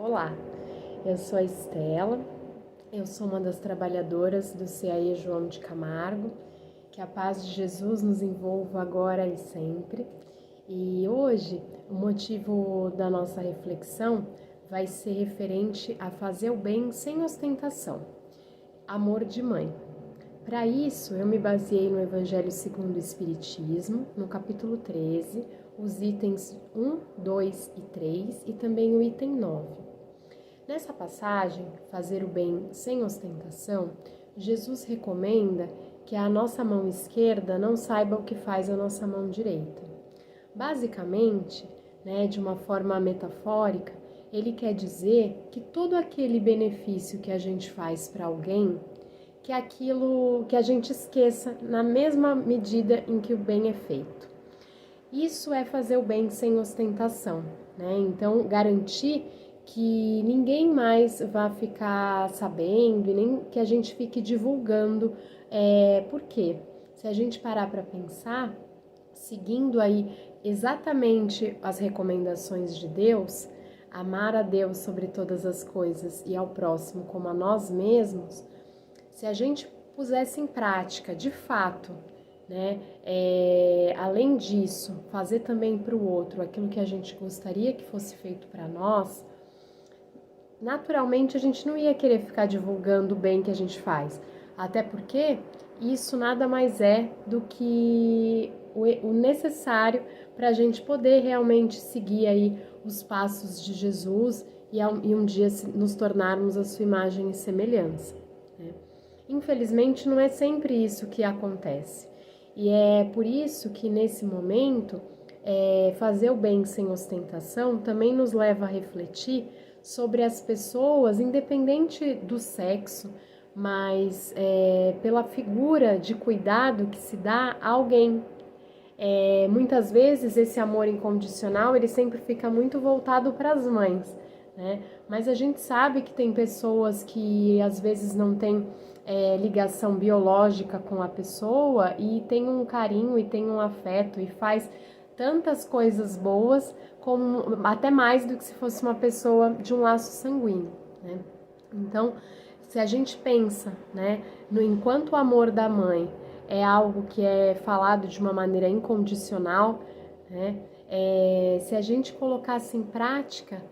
Olá, eu sou a Estela, eu sou uma das trabalhadoras do CAE João de Camargo. Que a paz de Jesus nos envolva agora e sempre. E hoje o motivo da nossa reflexão vai ser referente a fazer o bem sem ostentação, amor de mãe. Para isso, eu me baseei no Evangelho segundo o Espiritismo, no capítulo 13, os itens 1, 2 e 3 e também o item 9. Nessa passagem, fazer o bem sem ostentação, Jesus recomenda que a nossa mão esquerda não saiba o que faz a nossa mão direita. Basicamente, de uma forma metafórica, ele quer dizer que todo aquele benefício que a gente faz para alguém, que é aquilo que a gente esqueça na mesma medida em que o bem é feito. Isso é fazer o bem sem ostentação, Então, garantir que ninguém mais vá ficar sabendo e nem que a gente fique divulgando. Por quê? Se a gente parar para pensar, seguindo aí exatamente as recomendações de Deus, amar a Deus sobre todas as coisas e ao próximo como a nós mesmos, se a gente pusesse em prática, de fato, além disso, fazer também para o outro aquilo que a gente gostaria que fosse feito para nós, naturalmente a gente não ia querer ficar divulgando o bem que a gente faz. Até porque isso nada mais é do que o necessário para a gente poder realmente seguir aí os passos de Jesus e um dia nos tornarmos a sua imagem e semelhança. Infelizmente, não é sempre isso que acontece. E é por isso que, nesse momento, fazer o bem sem ostentação também nos leva a refletir sobre as pessoas, independente do sexo, mas pela figura de cuidado que se dá a alguém. Muitas vezes, esse amor incondicional, ele sempre fica muito voltado para as mães, Mas a gente sabe que tem pessoas que, às vezes, não têm ligação biológica com a pessoa e tem um carinho e tem um afeto e faz tantas coisas boas, como até mais do que se fosse uma pessoa de um laço sanguíneo, Então, se a gente pensa, no enquanto o amor da mãe é algo que é falado de uma maneira incondicional, se a gente colocasse em prática,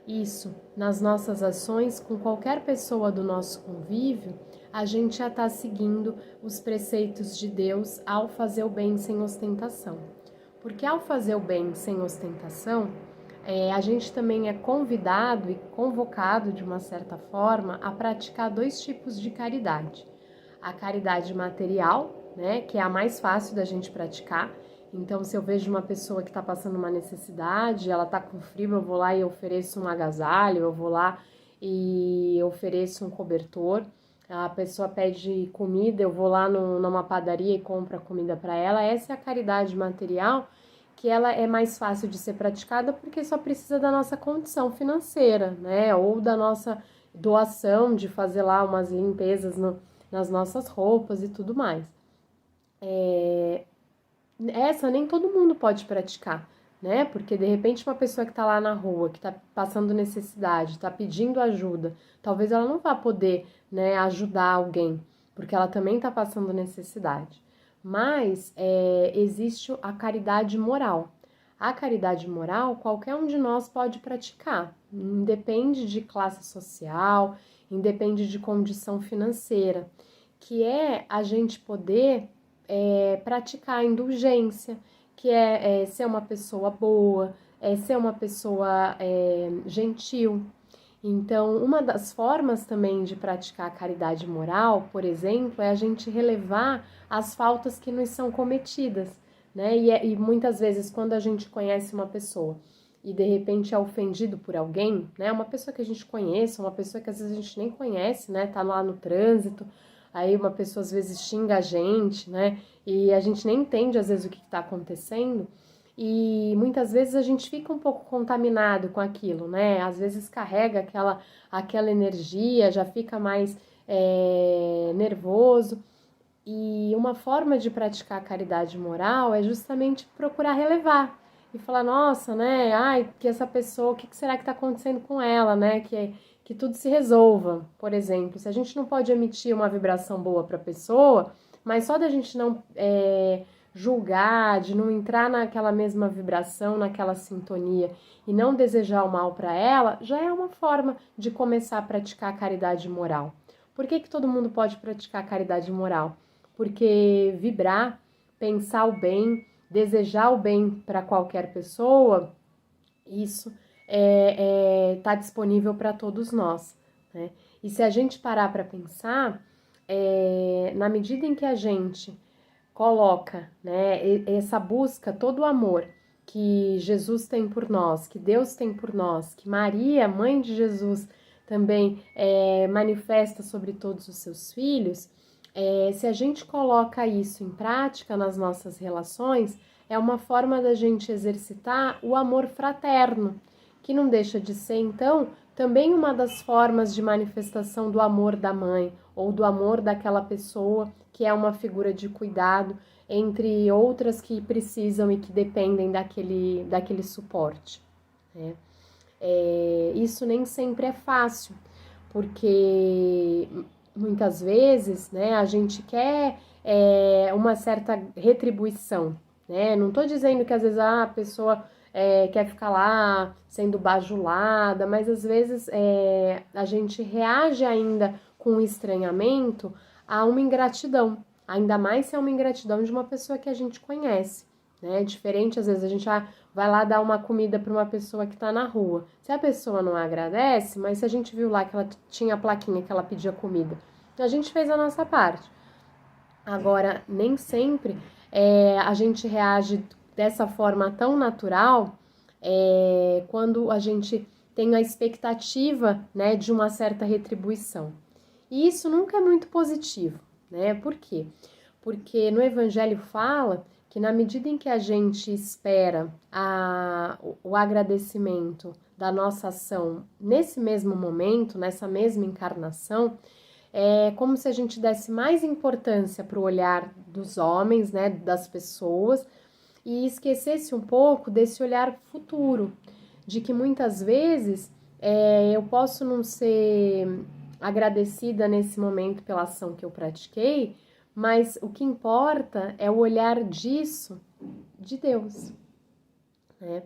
isso nas nossas ações com qualquer pessoa do nosso convívio, a gente já está seguindo os preceitos de Deus ao fazer o bem sem ostentação. Porque ao fazer o bem sem ostentação, a gente também é convidado e convocado, de uma certa forma, a praticar dois tipos de caridade. A caridade material, que é a mais fácil da gente praticar. Então, se eu vejo uma pessoa que está passando uma necessidade, ela está com frio, eu vou lá e ofereço um agasalho, eu vou lá e ofereço um cobertor. A pessoa pede comida, eu vou lá numa padaria e compro a comida para ela. Essa é a caridade material, que ela é mais fácil de ser praticada porque só precisa da nossa condição financeira, Ou da nossa doação de fazer lá umas limpezas nas nossas roupas e tudo mais. Essa nem todo mundo pode praticar, Porque de repente uma pessoa que está lá na rua, que está passando necessidade, está pedindo ajuda, talvez ela não vá poder, ajudar alguém, porque ela também está passando necessidade. Mas existe a caridade moral. A caridade moral, qualquer um de nós pode praticar, independe de classe social, independe de condição financeira, que é a gente poder praticar a indulgência, que é ser uma pessoa boa, ser uma pessoa gentil. Então, uma das formas também de praticar a caridade moral, por exemplo, é a gente relevar as faltas que nos são cometidas, E muitas vezes, quando a gente conhece uma pessoa e de repente é ofendido por alguém, Uma pessoa que a gente conhece, uma pessoa que às vezes a gente nem conhece, Tá lá no trânsito, aí uma pessoa às vezes xinga a gente, E a gente nem entende às vezes o que está acontecendo. E muitas vezes a gente fica um pouco contaminado com aquilo, Às vezes carrega aquela energia, já fica mais nervoso. E uma forma de praticar a caridade moral é justamente procurar relevar e falar, nossa, né, ai, que essa pessoa, o que será que está acontecendo com ela, né, que tudo se resolva, por exemplo. Se a gente não pode emitir uma vibração boa para a pessoa, mas só da gente não julgar, de não entrar naquela mesma vibração, naquela sintonia e não desejar o mal para ela, já é uma forma de começar a praticar a caridade moral. Por que todo mundo pode praticar a caridade moral? Porque vibrar, pensar o bem, desejar o bem para qualquer pessoa, isso tá disponível para todos nós, né? E se a gente parar para pensar, na medida em que a gente coloca, né, essa busca, todo o amor que Jesus tem por nós, que Deus tem por nós, que Maria, mãe de Jesus, também manifesta sobre todos os seus filhos, se a gente coloca isso em prática nas nossas relações, é uma forma da gente exercitar o amor fraterno, que não deixa de ser, então, também uma das formas de manifestação do amor da mãe ou do amor daquela pessoa que é uma figura de cuidado, entre outras que precisam e que dependem daquele suporte, né? Isso nem sempre é fácil, porque muitas vezes, né, a gente quer uma certa retribuição, né? Não estou dizendo que às vezes a pessoa quer ficar lá sendo bajulada, mas às vezes a gente reage ainda com estranhamento a uma ingratidão, ainda mais se é uma ingratidão de uma pessoa que a gente conhece, né? Diferente, às vezes a gente vai lá dar uma comida para uma pessoa que está na rua. Se a pessoa não agradece, mas se a gente viu lá que ela tinha a plaquinha que ela pedia comida, a gente fez a nossa parte. Agora, nem sempre a gente reage dessa forma tão natural quando a gente tem a expectativa, né, de uma certa retribuição. E isso nunca é muito positivo, né? Por quê? Porque no Evangelho fala que na medida em que a gente espera o agradecimento da nossa ação nesse mesmo momento, nessa mesma encarnação, é como se a gente desse mais importância para o olhar dos homens, né, das pessoas, e esquecesse um pouco desse olhar futuro, de que muitas vezes eu posso não ser agradecida nesse momento pela ação que eu pratiquei, mas o que importa é o olhar disso de Deus, né?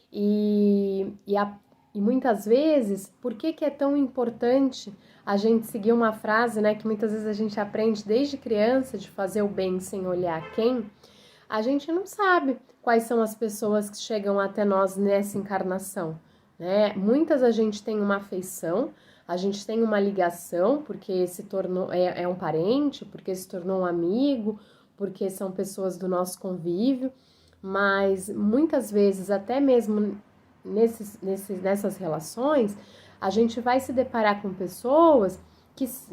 E muitas vezes, por que é tão importante a gente seguir uma frase, né, que muitas vezes a gente aprende desde criança, de fazer o bem sem olhar quem? A gente não sabe quais são as pessoas que chegam até nós nessa encarnação, né? Muitas a gente tem uma afeição, a gente tem uma ligação, porque se tornou é um parente, porque se tornou um amigo, porque são pessoas do nosso convívio, mas muitas vezes, até mesmo nessas relações, a gente vai se deparar com pessoas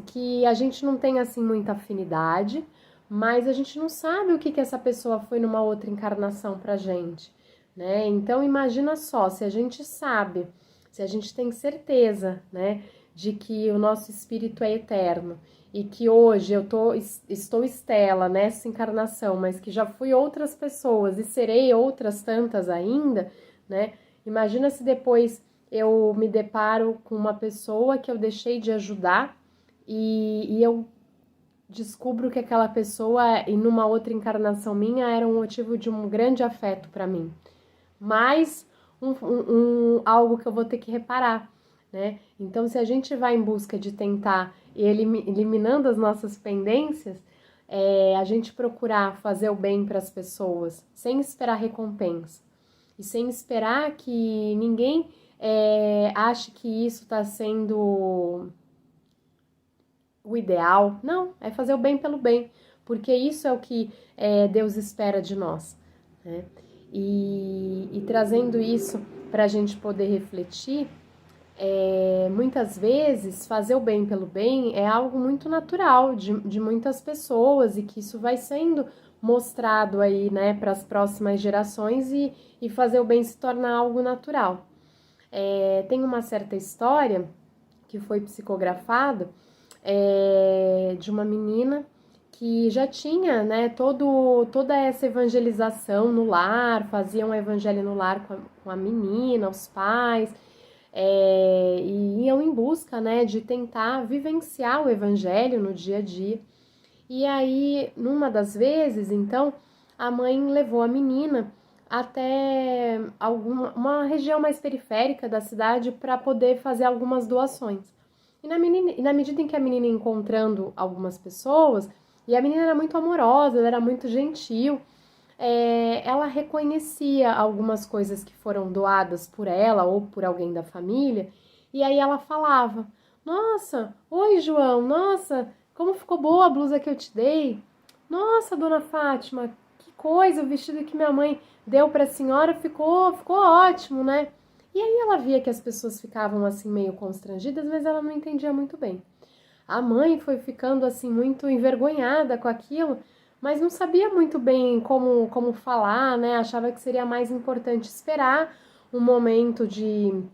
que a gente não tem assim muita afinidade, mas a gente não sabe o que essa pessoa foi numa outra encarnação pra gente, né? Então imagina só, se a gente sabe, se a gente tem certeza, né, de que o nosso espírito é eterno e que hoje estou Estela nessa encarnação, mas que já fui outras pessoas e serei outras tantas ainda, né? Imagina se depois eu me deparo com uma pessoa que eu deixei de ajudar e eu descubro que aquela pessoa, em numa outra encarnação minha, era um motivo de um grande afeto para mim. Mas algo que eu vou ter que reparar, né? Então, se a gente vai em busca de tentar eliminando as nossas pendências, a gente procurar fazer o bem para as pessoas, sem esperar recompensa. E sem esperar que ninguém ache que isso está sendo o ideal. Não, é fazer o bem pelo bem, porque isso é o que Deus espera de nós, né? E trazendo isso para a gente poder refletir, muitas vezes fazer o bem pelo bem é algo muito natural de muitas pessoas e que isso vai sendo mostrado aí, né, para as próximas gerações e fazer o bem se tornar algo natural. Tem uma certa história que foi psicografada de uma menina que já tinha, né, toda essa evangelização no lar, faziam um evangelho no lar com a menina, os pais, e iam em busca, né, de tentar vivenciar o evangelho no dia a dia. E aí, numa das vezes, então, a mãe levou a menina até uma região mais periférica da cidade para poder fazer algumas doações. E na medida em que a menina ia encontrando algumas pessoas, e a menina era muito amorosa, ela era muito gentil, ela reconhecia algumas coisas que foram doadas por ela ou por alguém da família, e aí ela falava: Nossa, oi João, nossa, como ficou boa a blusa que eu te dei. Nossa, dona Fátima, que coisa, o vestido que minha mãe deu para a senhora ficou ótimo, né? E aí ela via que as pessoas ficavam assim meio constrangidas, mas ela não entendia muito bem. A mãe foi ficando assim muito envergonhada com aquilo, mas não sabia muito bem como falar, né? Achava que seria mais importante esperar um momento de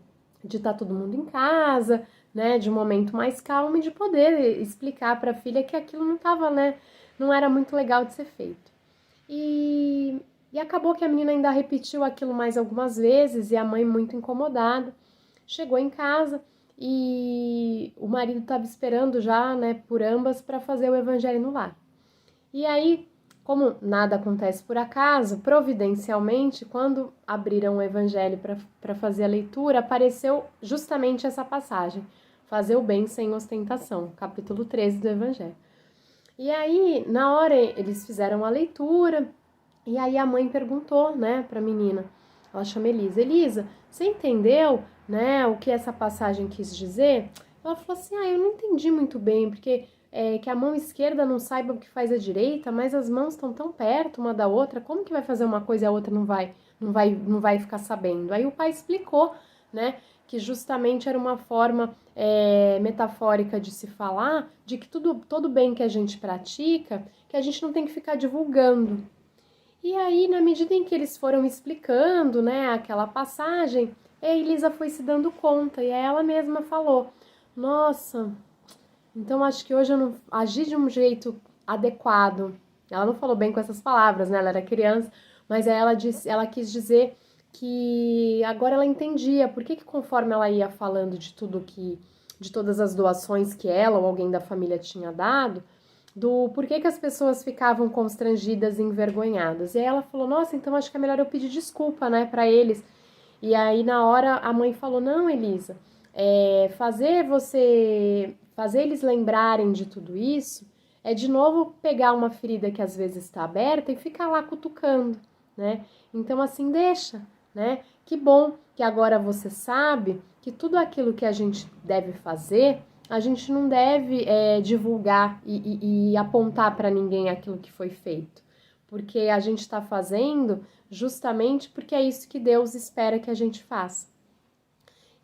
estar todo mundo em casa, né? De um momento mais calmo e de poder explicar para a filha que aquilo não estava, né? Não era muito legal de ser feito. E acabou que a menina ainda repetiu aquilo mais algumas vezes e a mãe muito incomodada chegou em casa e o marido estava esperando já, né, por ambas para fazer o evangelho no lar. E aí, como nada acontece por acaso, providencialmente, quando abriram o evangelho para fazer a leitura, apareceu justamente essa passagem: fazer o bem sem ostentação, capítulo 13 do evangelho. E aí, na hora, eles fizeram a leitura, e aí a mãe perguntou, né, para a menina, ela chama Elisa: Elisa, você entendeu, né, o que essa passagem quis dizer? Ela falou assim: eu não entendi muito bem, porque que a mão esquerda não saiba o que faz a direita, mas as mãos estão tão perto uma da outra, como que vai fazer uma coisa e a outra não vai ficar sabendo? Aí o pai explicou, né, que justamente era uma forma metafórica de se falar de que todo bem que a gente pratica, que a gente não tem que ficar divulgando. E aí, na medida em que eles foram explicando, né, aquela passagem, a Elisa foi se dando conta e ela mesma falou: Nossa, então acho que hoje eu não agi de um jeito adequado. Ela não falou bem com essas palavras, né? Ela era criança, mas ela quis dizer que agora ela entendia por que conforme ela ia falando de todas as doações que ela ou alguém da família tinha dado, do porquê que as pessoas ficavam constrangidas e envergonhadas. E aí ela falou: Nossa, então acho que é melhor eu pedir desculpa, né, para eles. E aí na hora a mãe falou: Não, Elisa, fazer eles lembrarem de tudo isso é de novo pegar uma ferida que às vezes está aberta e ficar lá cutucando, né? Então assim deixa, né? Que bom que agora você sabe que tudo aquilo que a gente deve fazer, a gente não deve divulgar e apontar para ninguém aquilo que foi feito, porque a gente está fazendo justamente porque é isso que Deus espera que a gente faça.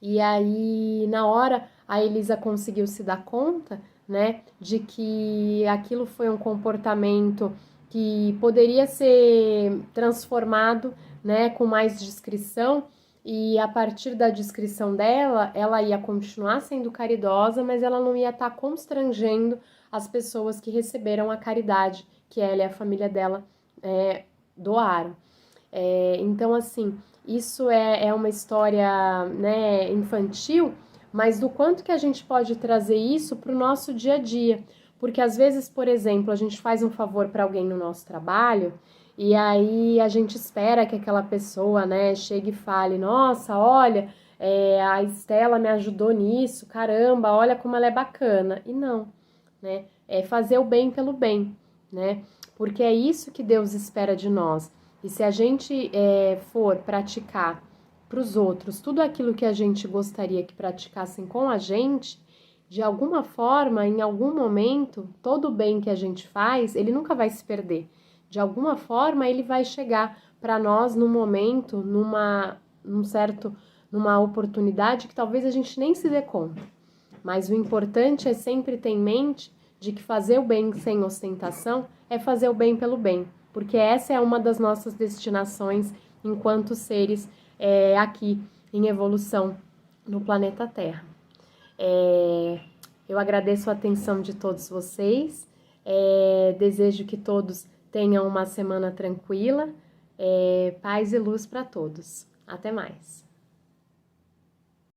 E aí, na hora, a Elisa conseguiu se dar conta, né, de que aquilo foi um comportamento que poderia ser transformado, né, com mais discrição, e a partir da discrição dela, ela ia continuar sendo caridosa, mas ela não ia estar constrangendo as pessoas que receberam a caridade que ela e a família dela doaram. Então, assim, isso é uma história, né, infantil, mas do quanto que a gente pode trazer isso para o nosso dia a dia. Porque às vezes, por exemplo, a gente faz um favor para alguém no nosso trabalho e aí a gente espera que aquela pessoa, né, chegue e fale: Nossa, olha, a Estela me ajudou nisso, caramba, olha como ela é bacana. E não, né? É fazer o bem pelo bem, né? Porque é isso que Deus espera de nós. E se a gente for praticar para os outros tudo aquilo que a gente gostaria que praticassem com a gente, de alguma forma, em algum momento, todo o bem que a gente faz, ele nunca vai se perder. De alguma forma, ele vai chegar para nós num momento, numa oportunidade que talvez a gente nem se dê conta. Mas o importante é sempre ter em mente de que fazer o bem sem ostentação é fazer o bem pelo bem, porque essa é uma das nossas destinações enquanto seres aqui em evolução no planeta Terra. Eu agradeço a atenção de todos vocês, Desejo que todos tenham uma semana tranquila. Paz e luz para todos. Até mais.